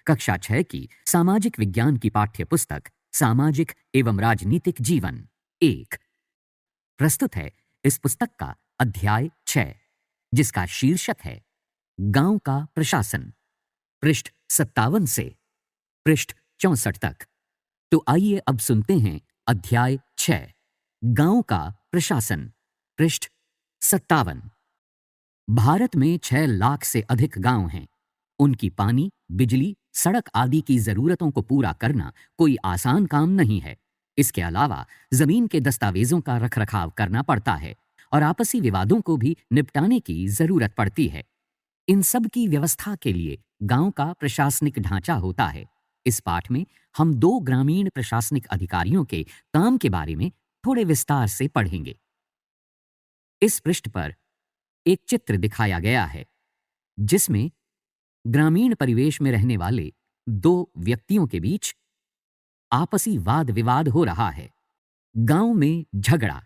कक्षा 6 की सामाजिक विज्ञान की पाठ्य पुस्तक सामाजिक एवं राजनीतिक जीवन 1 प्रस्तुत है इस पुस्तक का अध्याय 6 जिसका शीर्षक है गांव का प्रशासन, पृष्ठ 57 से पृष्ठ 64 तक। तो आइए अब सुनते हैं अध्याय 6 गांव का प्रशासन, पृष्ठ 57। भारत में 6 लाख से अधिक गांव हैं। उनकी पानी, बिजली, सड़क आदि की जरूरतों को पूरा करना कोई आसान काम नहीं है। इसके अलावा जमीन के दस्तावेजों का रखरखाव करना पड़ता है और आपसी विवादों को भी निपटाने की जरूरत पड़ती है। इन सब की व्यवस्था के लिए गांव का प्रशासनिक ढांचा होता है। इस पाठ में हम 2 ग्रामीण प्रशासनिक अधिकारियों के काम के बारे में थोड़े विस्तार से पढ़ेंगे। इस पृष्ठ पर एक चित्र दिखाया गया है जिसमें ग्रामीण परिवेश में रहने वाले 2 व्यक्तियों के बीच आपसी वाद विवाद हो रहा है। गांव में झगड़ा।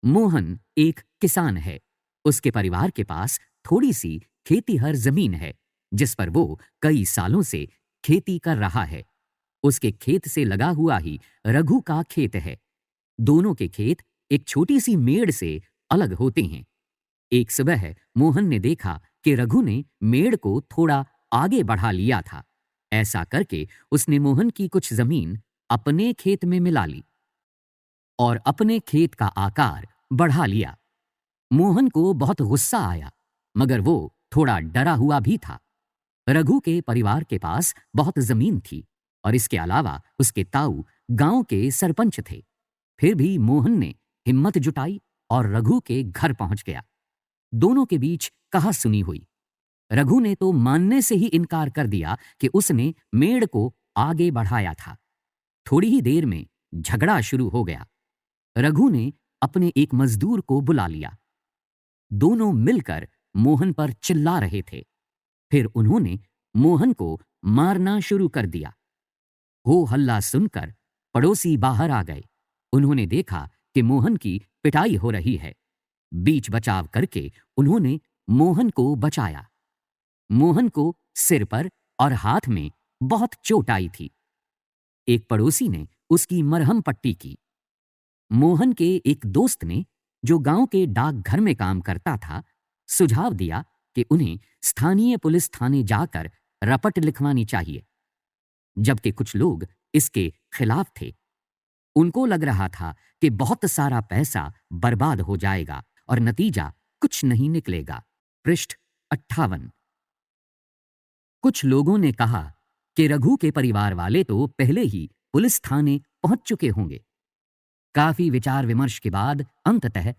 मोहन एक किसान है। उसके परिवार के पास थोड़ी सी खेतीहर जमीन है जिस पर वो कई सालों से खेती कर रहा है। उसके खेत से लगा हुआ ही रघु का खेत है। दोनों के खेत एक छोटी सी मेड़ से अलग होते हैं। एक सुबह मोहन ने देखा कि रघु ने मेड़ को थोड़ा आगे बढ़ा लिया था। ऐसा करके उसने मोहन की कुछ जमीन अपने खेत में मिला ली और अपने खेत का आकार बढ़ा लिया। मोहन को बहुत गुस्सा आया, मगर वो थोड़ा डरा हुआ भी था। रघु के परिवार के पास बहुत जमीन थी और इसके अलावा उसके ताऊ गांव के सरपंच थे। फिर भी मोहन ने हिम्मत जुटाई और रघु के घर पहुंच गया। दोनों के बीच कहासुनी हुई। रघु ने तो मानने से ही इनकार कर दिया कि उसने मेड़ को आगे बढ़ाया था। थोड़ी ही देर में झगड़ा शुरू हो गया। रघु ने अपने एक मजदूर को बुला लिया। दोनों मिलकर मोहन पर चिल्ला रहे थे। फिर उन्होंने मोहन को मारना शुरू कर दिया। हो हल्ला सुनकर पड़ोसी बाहर आ गए। उन्होंने देखा कि मोहन की पिटाई हो रही है। बीच बचाव करके उन्होंने मोहन को बचाया। मोहन को सिर पर और हाथ में बहुत चोट आई थी। एक पड़ोसी ने उसकी मरहम पट्टी की। मोहन के एक दोस्त ने, जो गांव के डाकघर में काम करता था, सुझाव दिया कि उन्हें स्थानीय पुलिस थाने जाकर रपट लिखवानी चाहिए। जबकि कुछ लोग इसके खिलाफ थे। उनको लग रहा था कि बहुत सारा पैसा बर्बाद हो जाएगा और नतीजा कुछ नहीं निकलेगा। पृष्ठ 58। कुछ लोगों ने कहा कि रघु के परिवार वाले तो पहले ही पुलिस थाने पहुंच चुके होंगे। काफी विचार विमर्श के बाद अंततः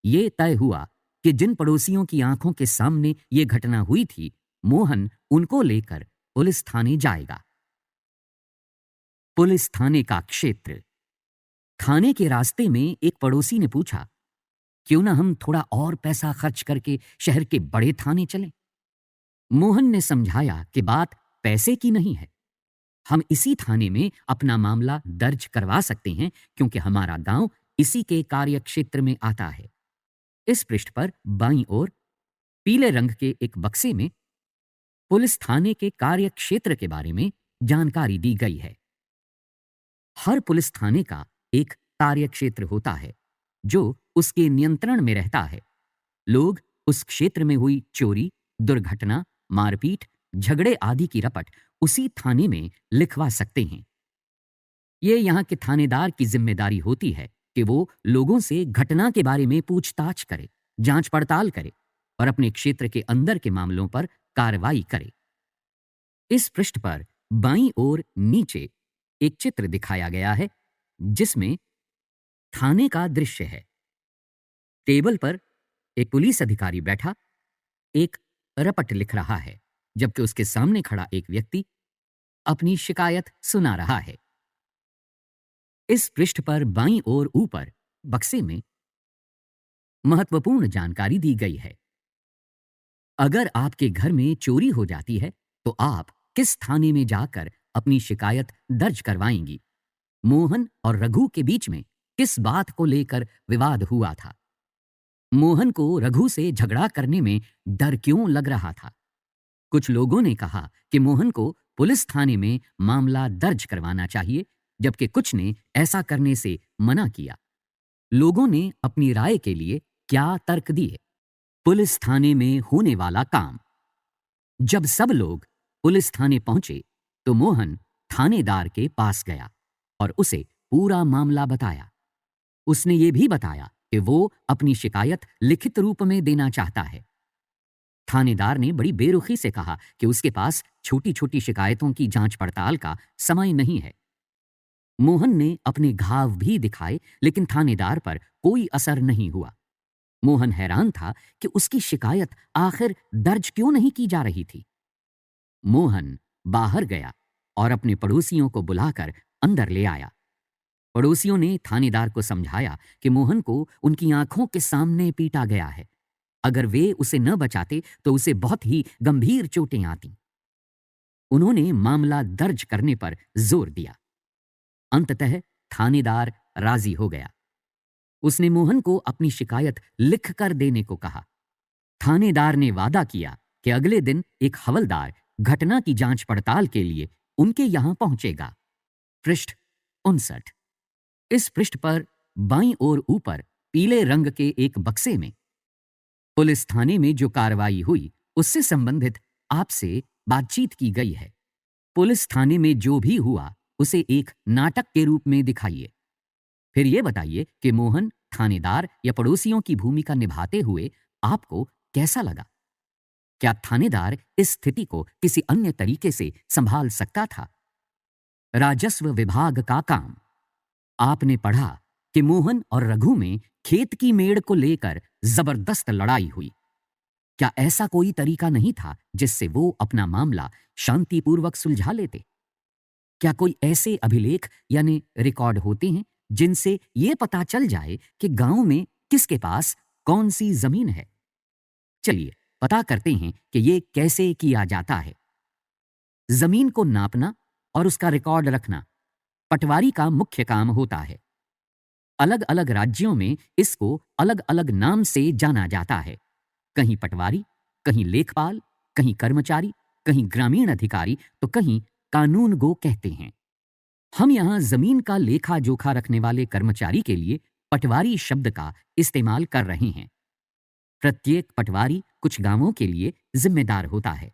ये तय हुआ कि जिन पड़ोसियों की आंखों के सामने ये घटना हुई थी, मोहन उनको लेकर पुलिस थाने जाएगा। पुलिस थाने का क्षेत्र। थाने के रास्ते में एक पड़ोसी ने पूछा, क्यों ना हम थोड़ा और पैसा खर्च करके शहर के बड़े थाने चलें? मोहन ने समझाया कि बात पैसे की नहीं है। हम इसी थाने में अपना मामला दर्ज करवा सकते हैं क्योंकि हमारा गांव इसी के कार्य क्षेत्र में आता है। इस पृष्ठ पर बाईं ओर पीले रंग के एक बक्से में पुलिस थाने के कार्य क्षेत्र के बारे में जानकारी दी गई है। हर पुलिस थाने का एक कार्य क्षेत्र होता है जो उसके नियंत्रण में रहता है। लोग उस क्षेत्र में हुई चोरी, दुर्घटना, मारपीट, झगड़े आदि की रपट उसी थाने में लिखवा सकते हैं। ये यहाँ के थानेदार की जिम्मेदारी होती है कि वो लोगों से घटना के बारे में पूछताछ करे, जांच पड़ताल करे और अपने क्षेत्र के अंदर के मामलों पर कार्रवाई करे। इस पृष्ठ पर बाईं ओर नीचे एक चित्र दिखाया गया है जिसमें थाने का दृश्य है। टेबल पर एक पुलिस अधिकारी बैठा एक रपट लिख रहा है, जबकि उसके सामने खड़ा एक व्यक्ति अपनी शिकायत सुना रहा है। इस पृष्ठ पर बाईं ओर ऊपर बक्से में महत्वपूर्ण जानकारी दी गई है। अगर आपके घर में चोरी हो जाती है तो आप किस थाने में जाकर अपनी शिकायत दर्ज करवाएंगी? मोहन और रघु के बीच में किस बात को लेकर विवाद हुआ था? मोहन को रघु से झगड़ा करने में डर क्यों लग रहा था? कुछ लोगों ने कहा कि मोहन को पुलिस थाने में मामला दर्ज करवाना चाहिए, जबकि कुछ ने ऐसा करने से मना किया। लोगों ने अपनी राय के लिए क्या तर्क दिए? पुलिस थाने में होने वाला काम। जब सब लोग पुलिस थाने पहुंचे तो मोहन थानेदार के पास गया और उसे पूरा मामला बताया। उसने ये भी बताया कि वो अपनी शिकायत लिखित रूप में देना चाहता है। थानेदार ने बड़ी बेरुखी से कहा कि उसके पास छोटी छोटी शिकायतों की जांच पड़ताल का समय नहीं है। मोहन ने अपने घाव भी दिखाए, लेकिन थानेदार पर कोई असर नहीं हुआ। मोहन हैरान था कि उसकी शिकायत आखिर दर्ज क्यों नहीं की जा रही थी। मोहन बाहर गया और अपने पड़ोसियों को बुलाकर अंदर ले आया। पड़ोसियों ने थानेदार को समझाया कि मोहन को उनकी आंखों के सामने पीटा गया है। अगर वे उसे न बचाते तो उसे बहुत ही गंभीर चोटें आती। उन्होंने मामला दर्ज करने पर जोर दिया। अंततः थानेदार राजी हो गया। उसने मोहन को अपनी शिकायत लिख कर देने को कहा। थानेदार ने वादा किया कि अगले दिन एक हवलदार घटना की जांच पड़ताल के लिए उनके यहां पहुंचेगा। पृष्ठ 59। इस पृष्ठ पर बाईं ओर ऊपर पीले रंग के एक बक्से में पुलिस थाने में जो कार्रवाई हुई उससे संबंधित आपसे बातचीत की गई है। पुलिस थाने में जो भी हुआ उसे एक नाटक के रूप में दिखाइए। फिर यह बताइए कि मोहन थानेदार या पड़ोसियों की भूमिका निभाते हुए आपको कैसा लगा? क्या थानेदार इस स्थिति को किसी अन्य तरीके से संभाल सकता था? राजस्व विभाग का काम। आपने पढ़ा कि मोहन और रघु में खेत की मेड़ को लेकर जबरदस्त लड़ाई हुई। क्या ऐसा कोई तरीका नहीं था जिससे वो अपना मामला शांतिपूर्वक सुलझा लेते? क्या कोई ऐसे अभिलेख यानी रिकॉर्ड होते हैं जिनसे ये पता चल जाए कि गांव में किसके पास कौन सी जमीन है? चलिए पता करते हैं कि ये कैसे किया जाता है। जमीन को नापना और उसका रिकॉर्ड रखना पटवारी का मुख्य काम होता है। अलग अलग राज्यों में इसको अलग अलग नाम से जाना जाता है। कहीं पटवारी, कहीं लेखपाल, कहीं कर्मचारी, कहीं ग्रामीण अधिकारी, तो कहीं कानूनगो कहते हैं। हम यहां जमीन का लेखा जोखा रखने वाले कर्मचारी के लिए पटवारी शब्द का इस्तेमाल कर रहे हैं। प्रत्येक पटवारी कुछ गांवों के लिए जिम्मेदार होता है।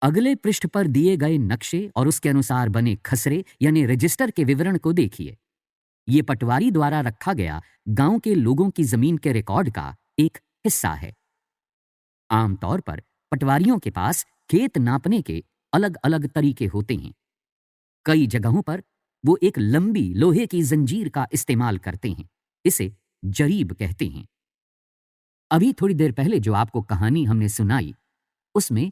अगले पृष्ठ पर दिए गए नक्शे और उसके अनुसार बने खसरे यानी रजिस्टर के विवरण को देखिए। ये पटवारी द्वारा रखा गया गांव के लोगों की जमीन के रिकॉर्ड का एक हिस्सा है। आमतौर पर पटवारियों के पास खेत नापने के अलग अलग तरीके होते हैं। कई जगहों पर वो एक लंबी लोहे की जंजीर का इस्तेमाल करते हैं। इसे जरीब कहते हैं। अभी थोड़ी देर पहले जो आपको कहानी हमने सुनाई उसमें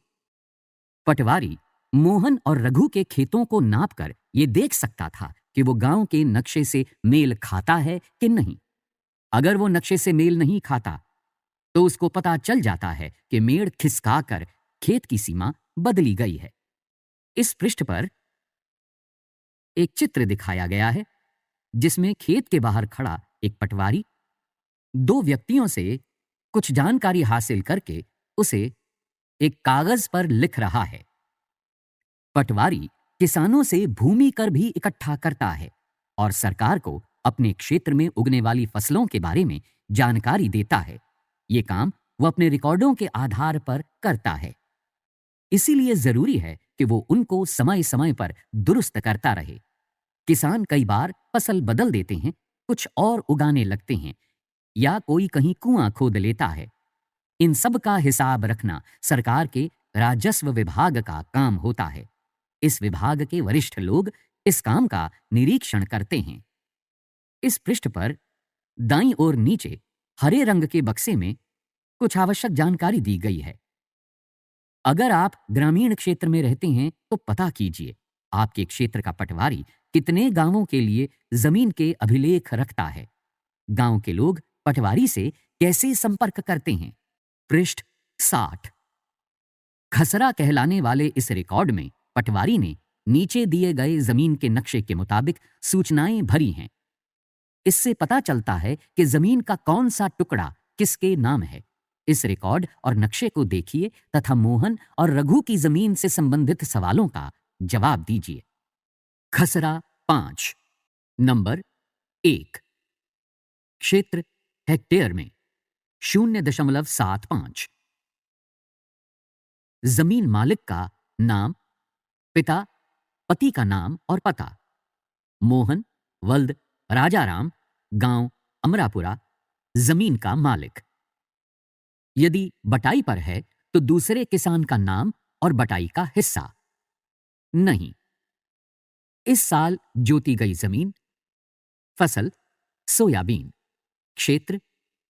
पटवारी मोहन और रघु के खेतों को नापकर ये देख सकता था कि वो गांव के नक्शे से मेल खाता है कि नहीं। अगर वो नक्शे से मेल नहीं खाता तो उसको पता चल जाता है कि मेड़ खिसकाकर खेत की सीमा बदली गई है। इस पृष्ठ पर एक चित्र दिखाया गया है जिसमें खेत के बाहर खड़ा एक पटवारी दो व्यक्तियों से कुछ जानकारी हासिल करके उसे एक कागज पर लिख रहा है। पटवारी किसानों से भूमि कर भी इकट्ठा करता है और सरकार को अपने क्षेत्र में उगने वाली फसलों के बारे में जानकारी देता है। ये काम वो अपने रिकॉर्डों के आधार पर करता है। इसीलिए जरूरी है कि वो उनको समय समय पर दुरुस्त करता रहे। किसान कई बार फसल बदल देते हैं, कुछ और उगाने लगते हैं या कोई कहीं कुआं खोद लेता है। इन सब का हिसाब रखना सरकार के राजस्व विभाग का काम होता है। इस विभाग के वरिष्ठ लोग इस काम का निरीक्षण करते हैं। इस पृष्ठ पर दाईं ओर नीचे हरे रंग के बक्से में कुछ आवश्यक जानकारी दी गई है। अगर आप ग्रामीण क्षेत्र में रहते हैं तो पता कीजिए आपके क्षेत्र का पटवारी कितने गांवों के लिए जमीन के अभिलेख रखता है। गांव के लोग पटवारी से कैसे संपर्क करते हैं। पृष्ठ 60। खसरा कहलाने वाले इस रिकॉर्ड में पटवारी ने नीचे दिए गए जमीन के नक्शे के मुताबिक सूचनाएं भरी हैं। इससे पता चलता है कि जमीन का कौन सा टुकड़ा किसके नाम है? इस रिकॉर्ड और नक्शे को देखिए तथा मोहन और रघु की जमीन से संबंधित सवालों का जवाब दीजिए। खसरा 5। नंबर 1। क्षेत्र हेक्टेयर में 0.75। जमीन मालिक का नाम, पिता, पति का नाम और पता। मोहन, वल्द, राजाराम, गांव अमरापुरा, जमीन का मालिक। यदि बटाई पर है तो दूसरे किसान का नाम और बटाई का हिस्सा। नहीं। इस साल जोती गई जमीन। फसल सोयाबीन। क्षेत्र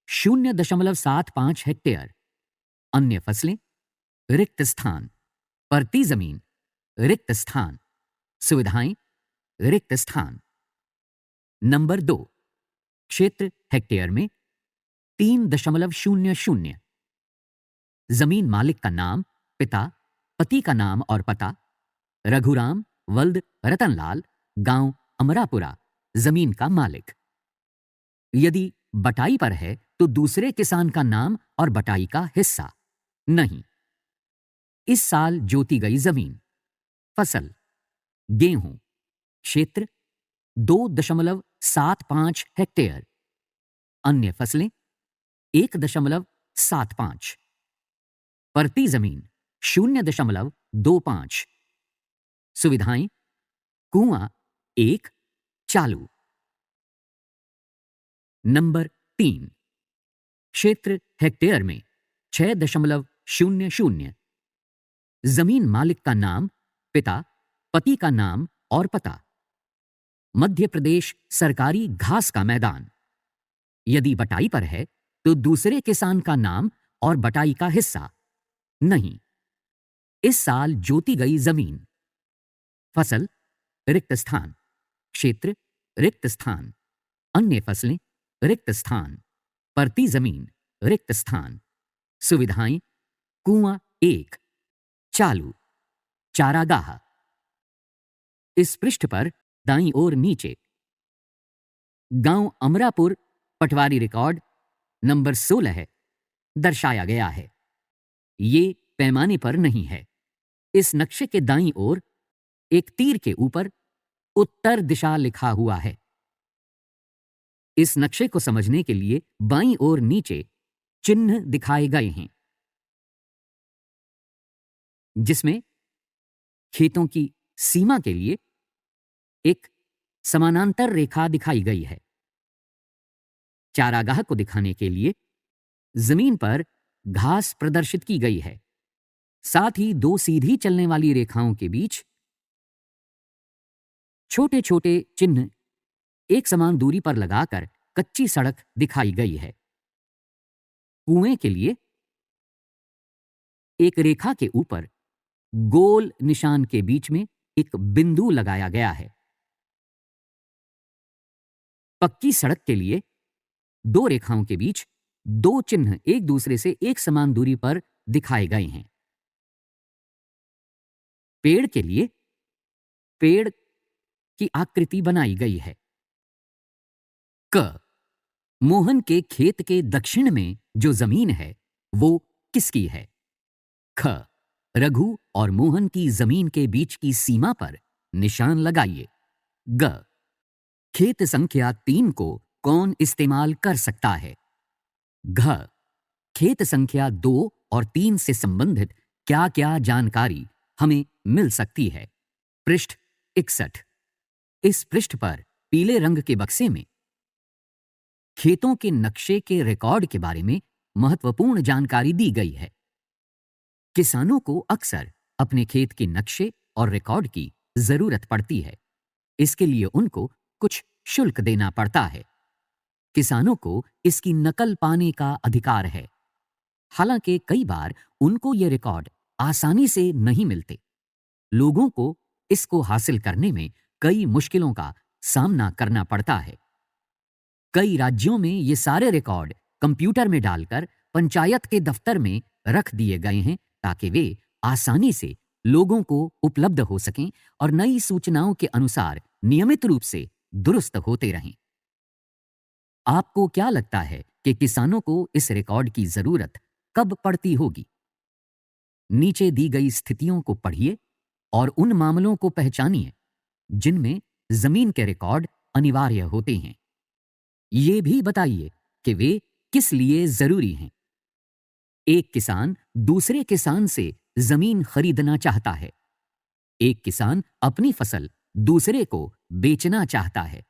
0.75 हेक्टेयर। अन्य फसलें रिक्त स्थान। परती जमीन रिक्त स्थान। सुविधाएं रिक्त स्थान। नंबर 2। क्षेत्र हेक्टेयर में 3.00। जमीन मालिक का नाम, पिता, पति का नाम और पता। रघुराम, वल्द, रतनलाल, गांव अमरापुरा, जमीन का मालिक। यदि बटाई पर है तो दूसरे किसान का नाम और बटाई का हिस्सा। नहीं। इस साल जोती गई जमीन। फसल गेहूं। क्षेत्र 2.75 हेक्टेयर। अन्य फसलें 1.75। परती जमीन 0.25। सुविधाएं कुआं 1 चालू। नंबर 3। क्षेत्र हेक्टेयर में 6.00। जमीन मालिक का नाम, पिता, पति का नाम और पता। मध्य प्रदेश सरकारी घास का मैदान। यदि बटाई पर है तो दूसरे किसान का नाम और बटाई का हिस्सा। नहीं। इस साल जोती गई जमीन। फसल रिक्त स्थान। क्षेत्र रिक्त स्थान। अन्य फसलें रिक्त स्थान। परती जमीन रिक्त स्थान। सुविधाएं कुआं 1 चालू। चारागाह। इस पृष्ठ पर दाईं ओर नीचे गांव अमरापुर पटवारी रिकॉर्ड नंबर 16 है दर्शाया गया है। ये पैमाने पर नहीं है। इस नक्शे के दाईं ओर एक तीर के ऊपर उत्तर दिशा लिखा हुआ है। इस नक्शे को समझने के लिए बाईं ओर नीचे चिन्ह दिखाए गए हैं, जिसमें खेतों की सीमा के लिए एक समानांतर रेखा दिखाई गई है। चारागाह को दिखाने के लिए जमीन पर घास प्रदर्शित की गई है। साथ ही 2 सीधी चलने वाली रेखाओं के बीच छोटे छोटे चिन्ह एक समान दूरी पर लगाकर कच्ची सड़क दिखाई गई है। कुएं के लिए एक रेखा के ऊपर गोल निशान के बीच में एक बिंदु लगाया गया है। पक्की सड़क के लिए 2 रेखाओं के बीच 2 चिन्ह एक दूसरे से एक समान दूरी पर दिखाए गए हैं। पेड़ के लिए पेड़ की आकृति बनाई गई है। क मोहन के खेत के दक्षिण में जो जमीन है वो किसकी है? ख रघु और मोहन की जमीन के बीच की सीमा पर निशान लगाइए। ग खेत संख्या 3 को कौन इस्तेमाल कर सकता है? घ खेत संख्या 2 और 3 से संबंधित क्या क्या जानकारी हमें मिल सकती है? पृष्ठ 61। इस पृष्ठ पर पीले रंग के बक्से में खेतों के नक्शे के रिकॉर्ड के बारे में महत्वपूर्ण जानकारी दी गई है। किसानों को अक्सर अपने खेत के नक्शे और रिकॉर्ड की जरूरत पड़ती है। इसके लिए उनको कुछ शुल्क देना पड़ता है। किसानों को इसकी नकल पाने का अधिकार है। हालांकि कई बार उनको ये रिकॉर्ड आसानी से नहीं मिलते। लोगों को इसको हासिल करने में कई मुश्किलों का सामना करना पड़ता है। कई राज्यों में ये सारे रिकॉर्ड कंप्यूटर में डालकर पंचायत के दफ्तर में रख दिए गए हैं ताकि वे आसानी से लोगों को उपलब्ध हो सकें और नई सूचनाओं के अनुसार नियमित रूप से दुरुस्त होते रहें। आपको क्या लगता है कि कि किसानों को इस रिकॉर्ड की जरूरत कब पड़ती होगी। नीचे दी गई स्थितियों को पढ़िए और उन मामलों को पहचानिए जिनमें जमीन के रिकॉर्ड अनिवार्य होते हैं। ये भी बताइए कि वे किस लिए जरूरी हैं। एक किसान दूसरे किसान से जमीन खरीदना चाहता है। एक किसान अपनी फसल दूसरे को बेचना चाहता है।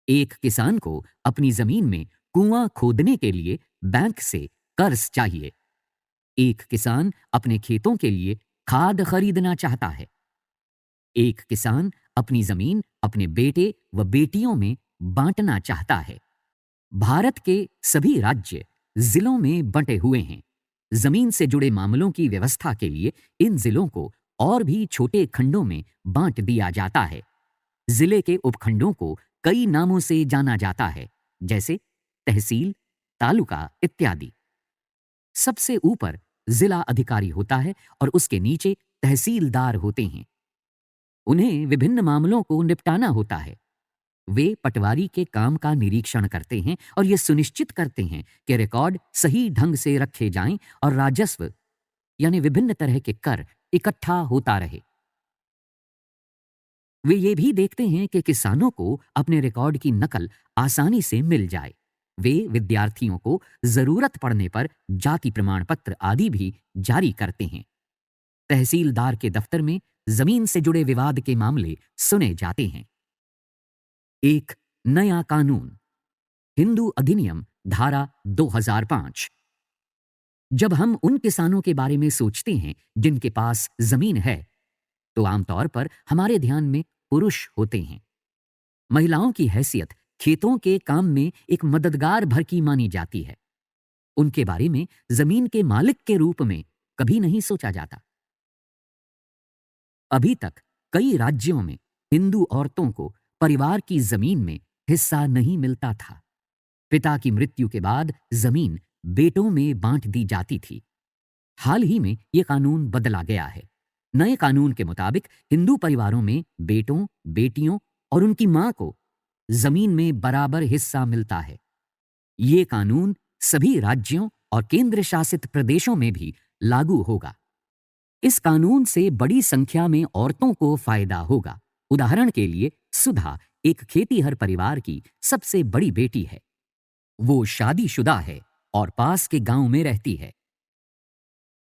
एक किसान को अपनी जमीन में कुआं खोदने के लिए बैंक से कर्ज चाहिए। एक किसान अपने खेतों के लिए खाद खरीदना चाहता है। एक किसान अपनी जमीन अपने बेटे व बेटियों में बांटना चाहता है। भारत के सभी राज्य जिलों में बंटे हुए हैं। जमीन से जुड़े मामलों की व्यवस्था के लिए इन जिलों को और भी छोटे खंडों में बांट दिया जाता है। जिले के उपखंडों को कई नामों से जाना जाता है, जैसे तहसील, तालुका इत्यादि। सबसे ऊपर जिला अधिकारी होता है और उसके नीचे तहसीलदार होते हैं। उन्हें विभिन्न मामलों को निपटाना होता है। वे पटवारी के काम का निरीक्षण करते हैं और यह सुनिश्चित करते हैं कि रिकॉर्ड सही ढंग से रखे जाएं और राजस्व यानी विभिन्न तरह के कर इकट्ठा होता रहे। वे ये भी देखते हैं कि किसानों को अपने रिकॉर्ड की नकल आसानी से मिल जाए। वे विद्यार्थियों को जरूरत पड़ने पर जाति प्रमाण पत्र आदि भी जारी करते हैं। तहसीलदार के दफ्तर में जमीन से जुड़े विवाद के मामले सुने जाते हैं। एक नया कानून, हिंदू अधिनियम धारा 2005। जब हम उन किसानों के बारे में सोचते हैं जिनके पास जमीन है, तो आमतौर पर हमारे ध्यान में पुरुष होते हैं। महिलाओं की हैसियत खेतों के काम में एक मददगार भर की मानी जाती है। उनके बारे में जमीन के मालिक के रूप में कभी नहीं सोचा जाता। अभी तक कई राज्यों में हिंदू औरतों को परिवार की जमीन में हिस्सा नहीं मिलता था। पिता की मृत्यु के बाद जमीन बेटों में बांट दी जाती थी। हाल ही में यह कानून बदला गया है। नए कानून के मुताबिक हिंदू परिवारों में बेटों, बेटियों और उनकी मां को जमीन में बराबर हिस्सा मिलता है। ये कानून सभी राज्यों और केंद्र शासित प्रदेशों में भी लागू होगा। इस कानून से बड़ी संख्या में औरतों को फायदा होगा। उदाहरण के लिए सुधा एक खेतीहर परिवार की सबसे बड़ी बेटी है। वो शादीशुदा है और पास के गांव में रहती है।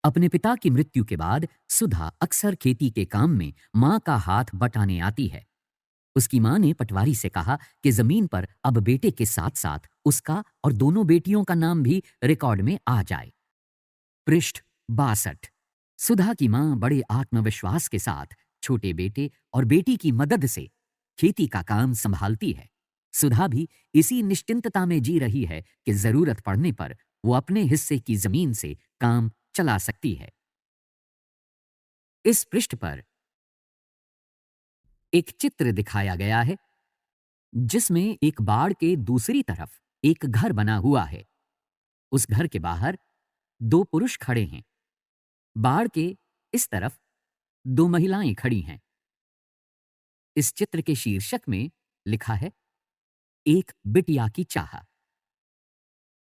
अपने पिता की मृत्यु के बाद सुधा अक्सर खेती के काम में मां का हाथ बटाने आती है। उसकी मां ने पटवारी से कहा कि जमीन पर अब बेटे के साथ साथ उसका और दोनों बेटियों का नाम भी रिकॉर्ड में आ जाए। पृष्ठ 62। सुधा की मां बड़े आत्मविश्वास के साथ छोटे बेटे और बेटी की मदद से खेती का काम संभालती है। सुधा भी इसी निश्चिंतता में जी रही है कि जरूरत पड़ने पर वो अपने हिस्से की जमीन से काम चला सकती है। इस पृष्ठ पर एक चित्र दिखाया गया है जिसमें एक बाड़ के दूसरी तरफ एक घर बना हुआ है। उस घर के बाहर दो पुरुष खड़े हैं। बाड़ के इस तरफ दो महिलाएं खड़ी हैं। इस चित्र के शीर्षक में लिखा है, एक बिटिया की चाह।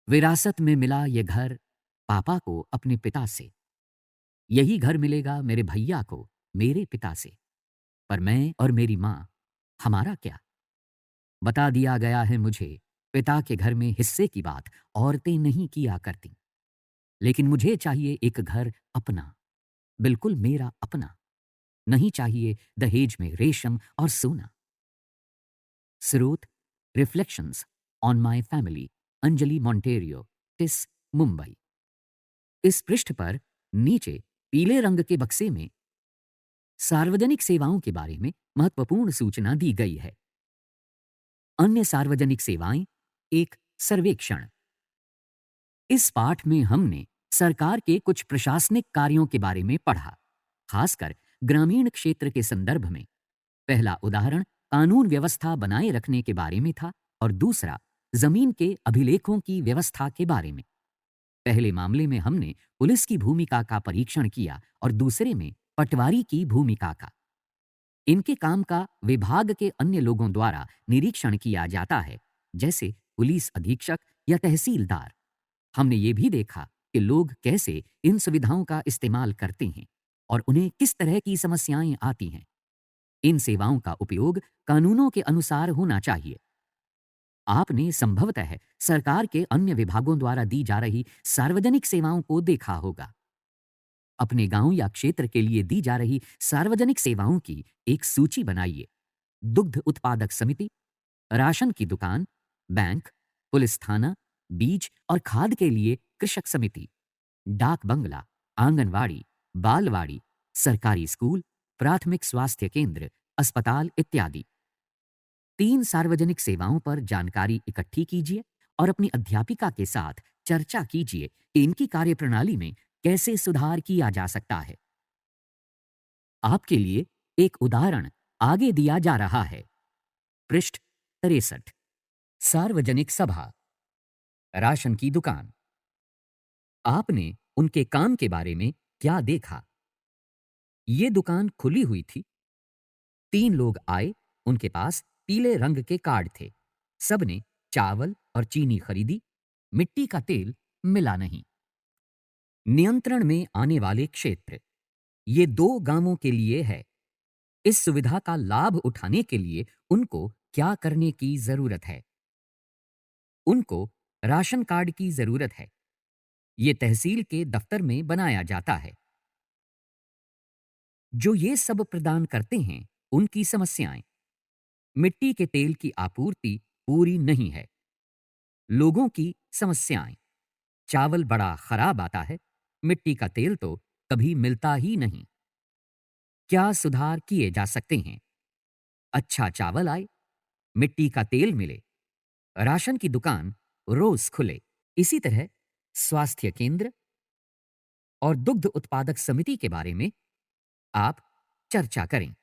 विरासत में मिला ये घर पापा को अपने पिता से। यही घर मिलेगा मेरे भैया को मेरे पिता से। पर मैं और मेरी मां, हमारा क्या? बता दिया गया है मुझे, पिता के घर में हिस्से की बात औरतें नहीं किया करती। लेकिन मुझे चाहिए एक घर अपना, बिल्कुल मेरा अपना। नहीं चाहिए दहेज में रेशम और सोना। स्रोत reflections on my family, Anjali Monteiro, TISS, Mumbai. इस पृष्ठ पर नीचे पीले रंग के बक्से में सार्वजनिक सेवाओं के बारे में महत्वपूर्ण सूचना दी गई है। अन्य सार्वजनिक सेवाएं, एक सर्वेक्षण। इस पाठ में हमने सरकार के कुछ प्रशासनिक कार्यों के बारे में पढ़ा, खासकर ग्रामीण क्षेत्र के संदर्भ में। पहला उदाहरण कानून व्यवस्था बनाए रखने के बारे में था और दूसरा जमीन के अभिलेखों की व्यवस्था के बारे में। पहले मामले में हमने पुलिस की भूमिका का परीक्षण किया और दूसरे में पटवारी की भूमिका का। इनके काम का विभाग के अन्य लोगों द्वारा निरीक्षण किया जाता है, जैसे पुलिस अधीक्षक या तहसीलदार। हमने ये भी देखा कि लोग कैसे इन सुविधाओं का इस्तेमाल करते हैं और उन्हें किस तरह की समस्याएं आती हैं। इन सेवाओं का उपयोग कानूनों के अनुसार होना चाहिए। आपने संभवतः सरकार के अन्य विभागों द्वारा दी जा रही सार्वजनिक सेवाओं को देखा होगा। अपने गांव या क्षेत्र के लिए दी जा रही सार्वजनिक सेवाओं की एक सूची बनाइए। दुग्ध उत्पादक समिति, राशन की दुकान, बैंक, पुलिस थाना, बीज और खाद के लिए कृषक समिति, डाक बंगला, आंगनवाड़ी, बालवाड़ी, सरकारी स्कूल, प्राथमिक स्वास्थ्य केंद्र, अस्पताल इत्यादि। 3 सार्वजनिक सेवाओं पर जानकारी इकट्ठी कीजिए और अपनी अध्यापिका के साथ चर्चा कीजिए कि इनकी कार्यप्रणाली में कैसे सुधार किया जा सकता है। आपके लिए एक उदाहरण आगे दिया जा रहा है। पृष्ठ 63। सार्वजनिक सभा, राशन की दुकान। आपने उनके काम के बारे में क्या देखा? ये दुकान खुली हुई थी। 3 लोग आए, उनके पास पीले रंग के कार्ड थे। सबने चावल और चीनी खरीदी। मिट्टी का तेल मिला नहीं। नियंत्रण में आने वाले क्षेत्र, ये 2 गांवों के लिए है। इस सुविधा का लाभ उठाने के लिए उनको क्या करने की जरूरत है? उनको राशन कार्ड की जरूरत है। ये तहसील के दफ्तर में बनाया जाता है। जो ये सब प्रदान करते हैं, उनकी समस्याएं। मिट्टी के तेल की आपूर्ति पूरी नहीं है। लोगों की समस्याएं। चावल बड़ा खराब आता है। मिट्टी का तेल तो कभी मिलता ही नहीं। क्या सुधार किए जा सकते हैं? अच्छा चावल आए, मिट्टी का तेल मिले, राशन की दुकान रोज खुले। इसी तरह स्वास्थ्य केंद्र और दुग्ध उत्पादक समिति के बारे में आप चर्चा करें।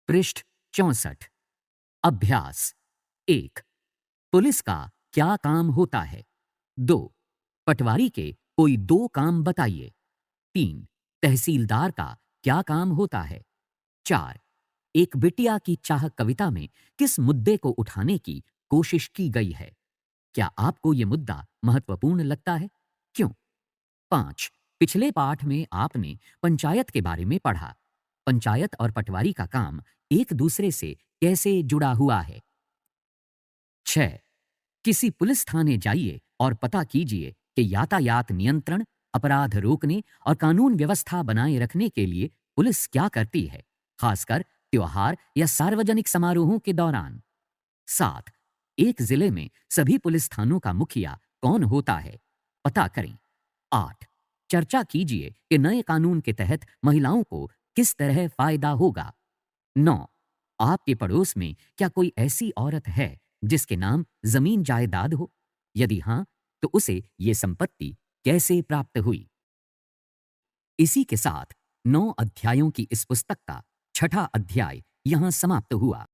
पृष्ठ 64। अभ्यास 1। पुलिस का क्या काम होता है? 2। पटवारी के कोई 2 काम बताइए। 3। तहसीलदार का क्या काम होता है? 4। एक बिटिया की चाह कविता में किस मुद्दे को उठाने की कोशिश की गई है? क्या आपको यह मुद्दा महत्वपूर्ण लगता है? क्यों? 5। पिछले पाठ में आपने पंचायत के बारे में पढ़ा। पंचायत और पटवारी का काम एक दूसरे से कैसे जुड़ा हुआ है? 6। किसी पुलिस थाने जाइए और पता कीजिए कि यातायात नियंत्रण, अपराध रोकने और कानून व्यवस्था बनाए रखने के लिए पुलिस क्या करती है, खासकर त्योहार या सार्वजनिक समारोहों के दौरान। 7। एक जिले में सभी पुलिस थानों का मुखिया कौन होता है? पता करें। 8। चर्चा कीजिए कि नए कानून के तहत महिलाओं को किस तरह फायदा होगा। 9। आपके पड़ोस में क्या कोई ऐसी औरत है जिसके नाम जमीन जायदाद हो? यदि हां, तो उसे ये संपत्ति कैसे प्राप्त हुई? इसी के साथ 9 अध्यायों की इस पुस्तक का 6ठा अध्याय यहां समाप्त हुआ।